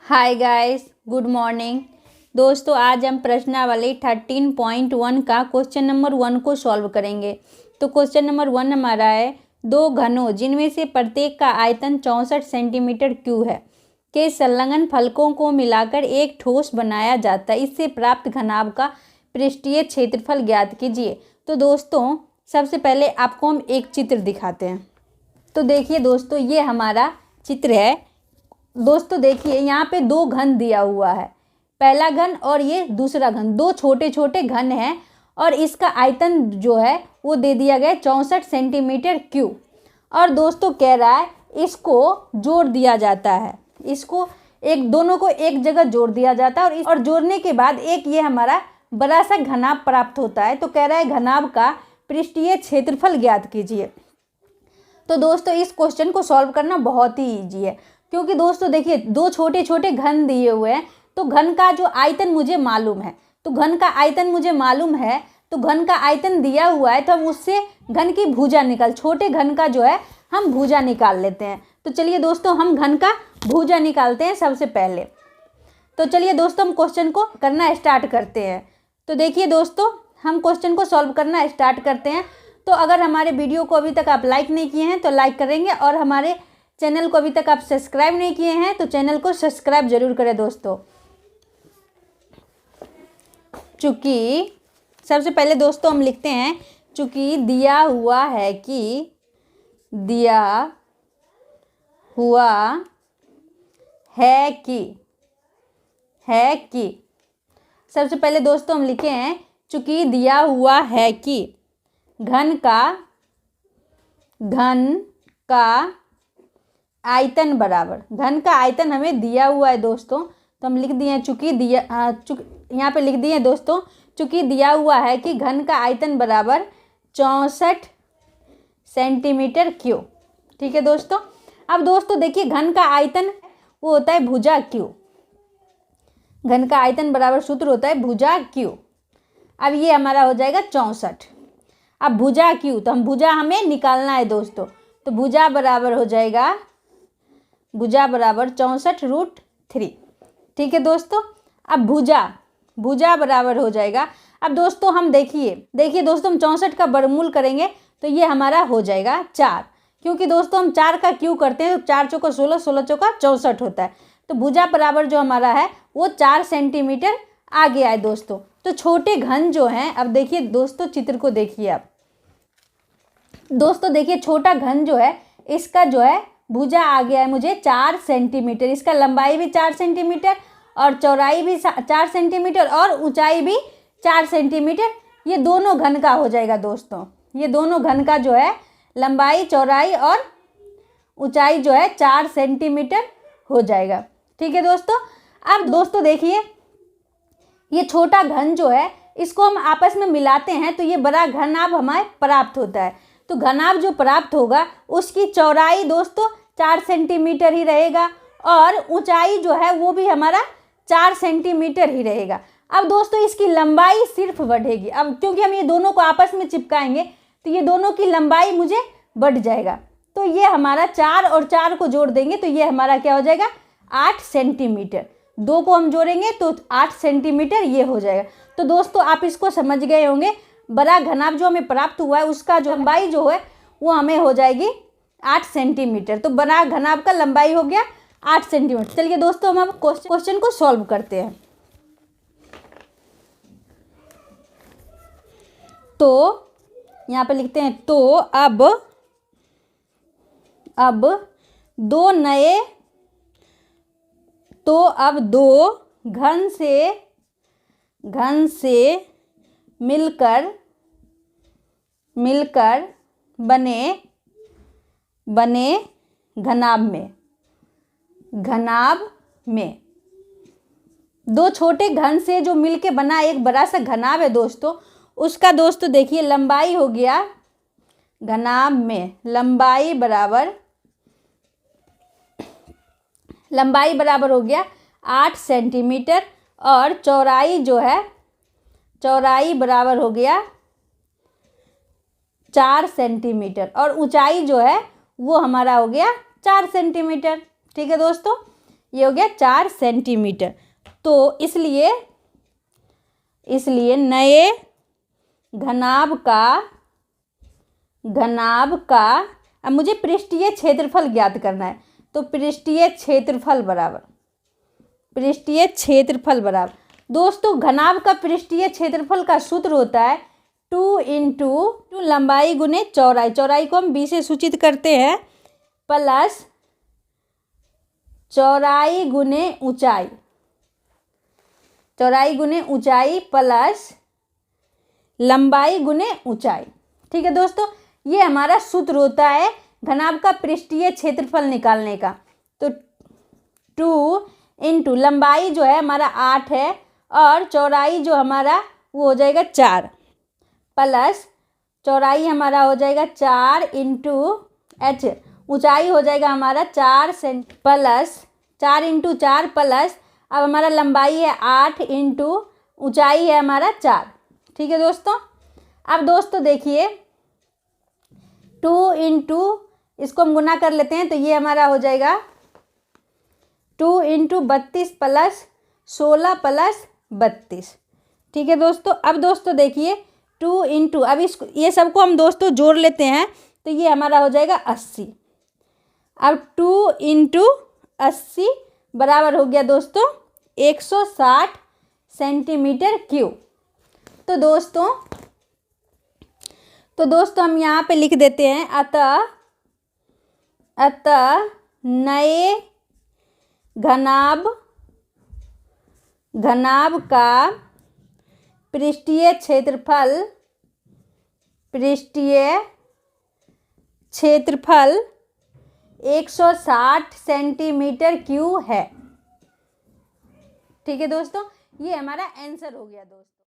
Hi guys, good morning. दोस्तों, आज हम प्रश्नावली 13.1 का क्वेश्चन नंबर 1 को सॉल्व करेंगे। तो क्वेश्चन नंबर 1 हमारा है, दो घनों जिनमें से प्रत्येक का आयतन 64 सेंटीमीटर क्यूब है के संलग्न फलकों को मिलाकर एक ठोस बनाया जाता है। इससे प्राप्त घनाभ का पृष्ठीय क्षेत्रफल ज्ञात कीजिए। तो दोस्तों, सबसे पहले आपको हम एक चित्र दिखाते हैं। तो देखिए दोस्तों, ये हमारा चित्र है। दोस्तों देखिए, यहाँ पे दो घन दिया हुआ है, पहला घन और ये दूसरा घन, दो छोटे छोटे घन हैं और इसका आयतन जो है वो दे दिया गया 64 सेंटीमीटर क्यूब। और दोस्तों कह रहा है इसको जोड़ दिया जाता है, इसको दोनों को एक जगह जोड़ दिया जाता है और जोड़ने के बाद एक ये हमारा बड़ा सा घनाभ प्राप्त होता है। तो कह रहा है घनाभ का पृष्ठीय क्षेत्रफल ज्ञात कीजिए। तो दोस्तों, इस क्वेश्चन को सॉल्व करना बहुत ही ईजी है, क्योंकि दोस्तों देखिए दो छोटे छोटे घन दिए हुए हैं। तो घन का जो आयतन मुझे मालूम है, तो घन का आयतन मुझे मालूम है, तो घन का आयतन दिया हुआ है, तो हम उससे घन की भुजा छोटे घन का जो है हम भुजा निकाल लेते हैं। तो चलिए दोस्तों, हम घन का भुजा निकालते हैं सबसे पहले। तो चलिए दोस्तों, हम क्वेश्चन को करना स्टार्ट करते हैं। तो देखिए दोस्तों, हम क्वेश्चन को सॉल्व करना स्टार्ट करते हैं। तो अगर हमारे वीडियो को अभी तक आप लाइक नहीं किए हैं तो लाइक करेंगे, और हमारे चैनल को अभी तक आप सब्सक्राइब नहीं किए हैं तो चैनल को सब्सक्राइब जरूर करें दोस्तों। चूँकि सबसे पहले दोस्तों हम लिखते हैं, चूँकि दिया हुआ है कि सबसे पहले दोस्तों हम लिखे हैं, चूँकि दिया हुआ है कि घन का आयतन बराबर, घन का आयतन हमें दिया हुआ है दोस्तों, तो हम लिख दिए हैं यहाँ पे लिख दिए दोस्तों, चूँकि दिया हुआ है कि घन का आयतन बराबर 64 सेंटीमीटर क्यूब। ठीक है दोस्तों। अब दोस्तों देखिए, घन का आयतन वो होता है भुजा क्यू, घन का आयतन बराबर सूत्र होता है भुजा क्यू। अब ये हमारा हो जाएगा 64। अब भुजा क्यू, तो हम भुजा हमें निकालना है दोस्तों, तो भुजा बराबर हो जाएगा 64√3। ठीक है दोस्तों। अब भुजा बराबर हो जाएगा, अब दोस्तों हम देखिए दोस्तों, हम 64 का वर्गमूल करेंगे तो ये हमारा हो जाएगा 4, क्योंकि दोस्तों हम 4 का क्यू करते हैं तो 4 चौका 16, 16 चौका 64 होता है। तो भुजा बराबर जो हमारा है वो 4 सेंटीमीटर आ गया है दोस्तों। तो छोटे घन जो हैं, अब देखिए दोस्तों, चित्र को देखिए आप दोस्तों, देखिए छोटा घन जो है इसका जो है भुजा आ गया है मुझे 4 सेंटीमीटर, इसका लंबाई भी 4 सेंटीमीटर और चौड़ाई भी 4 सेंटीमीटर और ऊंचाई भी 4 सेंटीमीटर। ये दोनों घन का हो जाएगा दोस्तों, ये दोनों घन का जो है लंबाई, चौड़ाई और ऊंचाई जो है 4 सेंटीमीटर हो जाएगा। ठीक है दोस्तों। अब दोस्तों देखिए, ये छोटा घन जो है इसको हम आपस में मिलाते हैं तो ये बड़ा घनाभ हमें प्राप्त होता है। तो घनाभ जो प्राप्त होगा उसकी चौड़ाई दोस्तों 4 सेंटीमीटर ही रहेगा और ऊंचाई जो है वो भी हमारा 4 सेंटीमीटर ही रहेगा। अब दोस्तों इसकी लंबाई सिर्फ बढ़ेगी, अब क्योंकि हम ये दोनों को आपस में चिपकाएंगे तो ये दोनों की लंबाई मुझे बढ़ जाएगा। तो ये हमारा 4 और 4 को जोड़ देंगे तो ये हमारा क्या हो जाएगा 8 सेंटीमीटर। 2 को हम जोड़ेंगे तो 8 सेंटीमीटर ये हो जाएगा। तो दोस्तों आप इसको समझ गए होंगे, बड़ा घनाभ जो हमें प्राप्त हुआ है उसका जो लंबाई जो है वो हमें हो जाएगी 8 सेंटीमीटर। तो बड़ा घनाभ का लंबाई हो गया 8 सेंटीमीटर। चलिए दोस्तों, हम अब क्वेश्चन को सॉल्व करते हैं। तो यहाँ पे लिखते हैं, तो अब दो घन से मिलकर बने घनाभ में दो छोटे घन से जो मिलके बना एक बड़ा सा घनाभ है दोस्तों, उसका दोस्तों देखिए लंबाई हो गया घनाभ में लंबाई बराबर हो गया 8 सेंटीमीटर और चौड़ाई बराबर हो गया 4 सेंटीमीटर और ऊंचाई जो है वो हमारा हो गया 4 सेंटीमीटर। ठीक है दोस्तों, ये हो गया 4 सेंटीमीटर। तो इसलिए नए घनाभ का अब मुझे पृष्ठीय क्षेत्रफल ज्ञात करना है। तो पृष्ठीय क्षेत्रफल बराबर दोस्तों घनाभ का पृष्ठीय क्षेत्रफल का सूत्र होता है 2 इंटू लंबाई गुने चौड़ाई, चौड़ाई को हम b से सूचित करते हैं, प्लस चौड़ाई गुने ऊंचाई प्लस लंबाई गुने ऊंचाई। ठीक है दोस्तों, ये हमारा सूत्र होता है घनाभ का पृष्ठीय क्षेत्रफल निकालने का। तो 2 इंटू लंबाई जो है हमारा 8 है और चौड़ाई जो हमारा वो हो जाएगा 4, प्लस चौड़ाई हमारा हो जाएगा 4 इंटू h, ऊंचाई हो जाएगा हमारा 4 प्लस 4 इंटू 4 प्लस अब हमारा लंबाई है 8 इंटू ऊंचाई है हमारा 4। ठीक है दोस्तों, अब दोस्तों देखिए 2 इंटू इसको हम गुना कर लेते हैं, तो ये हमारा हो जाएगा 2 इंटू 32 प्लस 16 प्लस 32। ठीक है दोस्तों, अब दोस्तों देखिए 2 इंटू अब इसको ये सबको हम दोस्तों जोड़ लेते हैं, तो ये हमारा हो जाएगा 80। अब 2 इंटू 80 बराबर हो गया दोस्तों 160 सेंटीमीटर क्यूब। तो दोस्तों हम यहाँ पे लिख देते हैं अतः नए घनाभ का पृष्ठीय क्षेत्रफल 160 सेंटीमीटर क्यूब है। ठीक है दोस्तों, ये हमारा आंसर हो गया दोस्तों।